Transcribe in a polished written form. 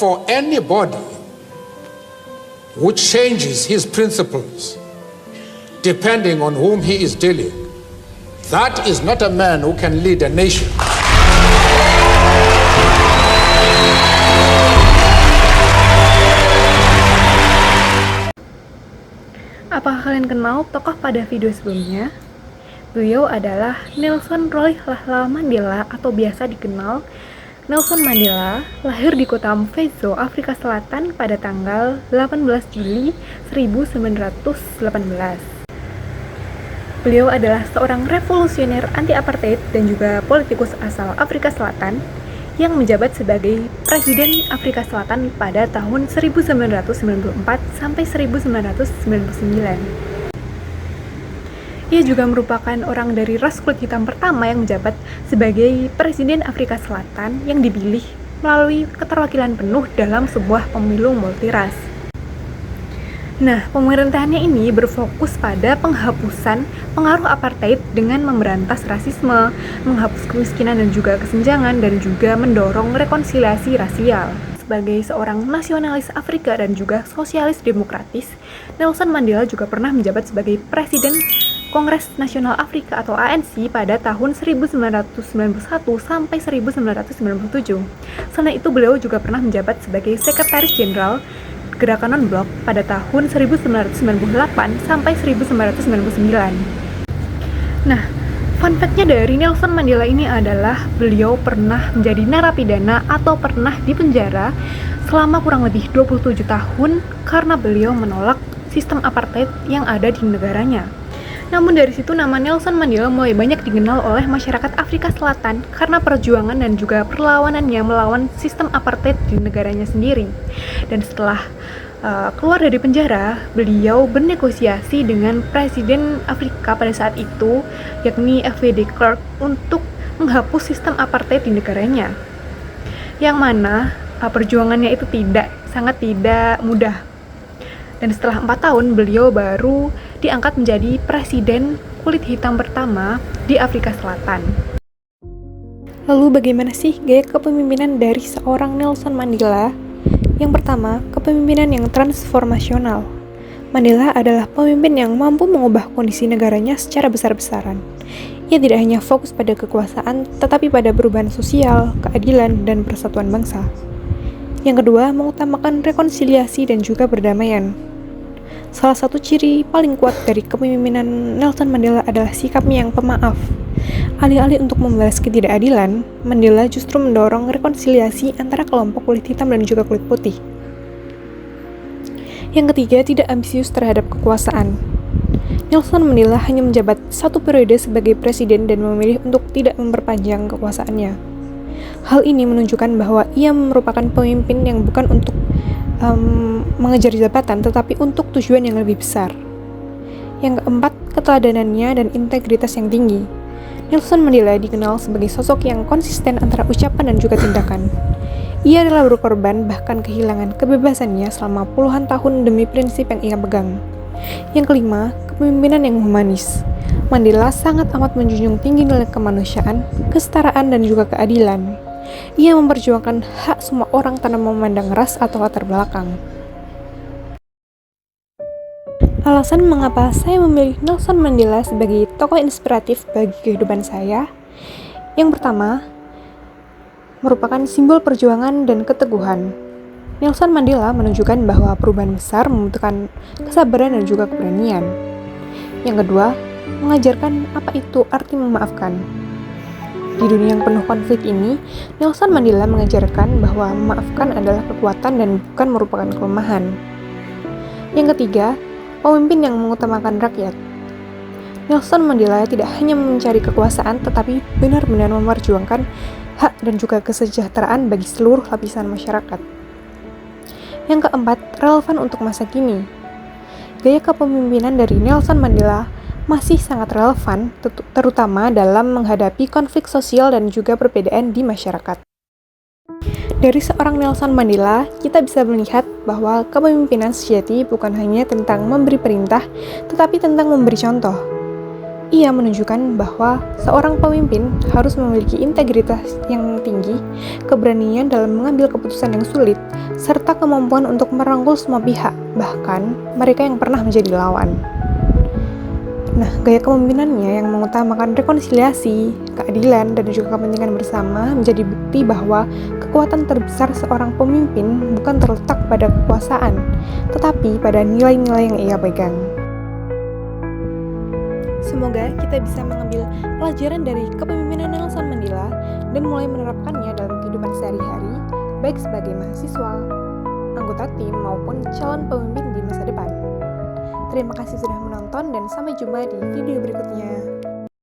for anybody who changes his principles depending on whom he is dealing, that is not a man who can lead a nation. Apakah kalian kenal tokoh pada video sebelumnya? Beliau adalah Nelson Rolihlahla Mandela atau biasa dikenal Nelson Mandela. Lahir di kota Mvezo, Afrika Selatan pada tanggal 18 Juli 1918. Beliau adalah seorang revolusioner anti-apartheid dan juga politikus asal Afrika Selatan yang menjabat sebagai Presiden Afrika Selatan pada tahun 1994 sampai 1999. Ia juga merupakan orang dari ras kulit hitam pertama yang menjabat sebagai Presiden Afrika Selatan yang dipilih melalui keterwakilan penuh dalam sebuah pemilu multiras. Nah, pemerintahannya ini berfokus pada penghapusan pengaruh apartheid dengan memberantas rasisme, menghapus kemiskinan dan juga kesenjangan, dan juga mendorong rekonsiliasi rasial. Sebagai seorang nasionalis Afrika dan juga sosialis demokratis, Nelson Mandela juga pernah menjabat sebagai Presiden Kongres Nasional Afrika atau ANC pada tahun 1991 sampai 1997. Selain itu, beliau juga pernah menjabat sebagai Sekretaris Jenderal Gerakan Non-Blok pada tahun 1998 sampai 1999. Nah, fun fact-nya dari Nelson Mandela ini adalah beliau pernah menjadi narapidana atau pernah dipenjara selama kurang lebih 27 tahun karena beliau menolak sistem apartheid yang ada di negaranya. Namun dari situ nama Nelson Mandela mulai banyak dikenal oleh masyarakat Afrika Selatan karena perjuangan dan juga perlawanannya melawan sistem apartheid di negaranya sendiri. Dan setelah keluar dari penjara, beliau bernegosiasi dengan Presiden Afrika pada saat itu, yakni F.W. de Klerk, untuk menghapus sistem apartheid di negaranya. Yang mana perjuangannya itu sangat tidak mudah. Dan setelah 4 tahun, beliau baru diangkat menjadi presiden kulit hitam pertama di Afrika Selatan. Lalu bagaimana sih gaya kepemimpinan dari seorang Nelson Mandela? Yang pertama, kepemimpinan yang transformasional. Mandela adalah pemimpin yang mampu mengubah kondisi negaranya secara besar-besaran. Ia tidak hanya fokus pada kekuasaan, tetapi pada perubahan sosial, keadilan, dan persatuan bangsa. Yang kedua, mengutamakan rekonsiliasi dan juga perdamaian. Salah satu ciri paling kuat dari kepemimpinan Nelson Mandela adalah sikapnya yang pemaaf. Alih-alih untuk membalas ketidakadilan, Mandela justru mendorong rekonsiliasi antara kelompok kulit hitam dan juga kulit putih. Yang ketiga, tidak ambisius terhadap kekuasaan. Nelson Mandela hanya menjabat 1 periode sebagai presiden dan memilih untuk tidak memperpanjang kekuasaannya. Hal ini menunjukkan bahwa ia merupakan pemimpin yang bukan untuk mengejar jabatan, tetapi untuk tujuan yang lebih besar. Yang keempat, keteladanannya dan integritas yang tinggi. Nelson Mandela dikenal sebagai sosok yang konsisten antara ucapan dan juga tindakan. Ia adalah berkorban bahkan kehilangan kebebasannya selama puluhan tahun demi prinsip yang ia pegang. Yang kelima, kepemimpinan yang humanis. Mandela sangat amat menjunjung tinggi nilai kemanusiaan, kesetaraan, dan juga keadilan. Ia memperjuangkan hak semua orang tanpa memandang ras atau latar belakang. Alasan mengapa saya memilih Nelson Mandela sebagai tokoh inspiratif bagi kehidupan saya, yang pertama, merupakan simbol perjuangan dan keteguhan. Nelson Mandela menunjukkan bahwa perubahan besar membutuhkan kesabaran dan juga keberanian. Yang kedua, mengajarkan apa itu arti memaafkan. Di dunia yang penuh konflik ini, Nelson Mandela mengajarkan bahwa memaafkan adalah kekuatan dan bukan merupakan kelemahan. Yang ketiga, pemimpin yang mengutamakan rakyat. Nelson Mandela tidak hanya mencari kekuasaan, tetapi benar-benar memperjuangkan hak dan juga kesejahteraan bagi seluruh lapisan masyarakat. Yang keempat, relevan untuk masa kini. Gaya kepemimpinan dari Nelson Mandela masih sangat relevan, terutama dalam menghadapi konflik sosial dan juga perbedaan di masyarakat. Dari seorang Nelson Mandela, kita bisa melihat bahwa kepemimpinan sejati bukan hanya tentang memberi perintah, tetapi tentang memberi contoh. Ia menunjukkan bahwa seorang pemimpin harus memiliki integritas yang tinggi, keberanian dalam mengambil keputusan yang sulit, serta kemampuan untuk merangkul semua pihak, bahkan mereka yang pernah menjadi lawan. Nah, gaya kepemimpinannya yang mengutamakan rekonsiliasi, keadilan, dan juga kepentingan bersama menjadi bukti bahwa kekuatan terbesar seorang pemimpin bukan terletak pada kekuasaan, tetapi pada nilai-nilai yang ia pegang. Semoga kita bisa mengambil pelajaran dari kepemimpinan Nelson Mandela dan mulai menerapkannya dalam kehidupan sehari-hari, baik sebagai mahasiswa, anggota tim, maupun calon pemimpin di masa depan. Terima kasih sudah menonton dan sampai jumpa di video berikutnya.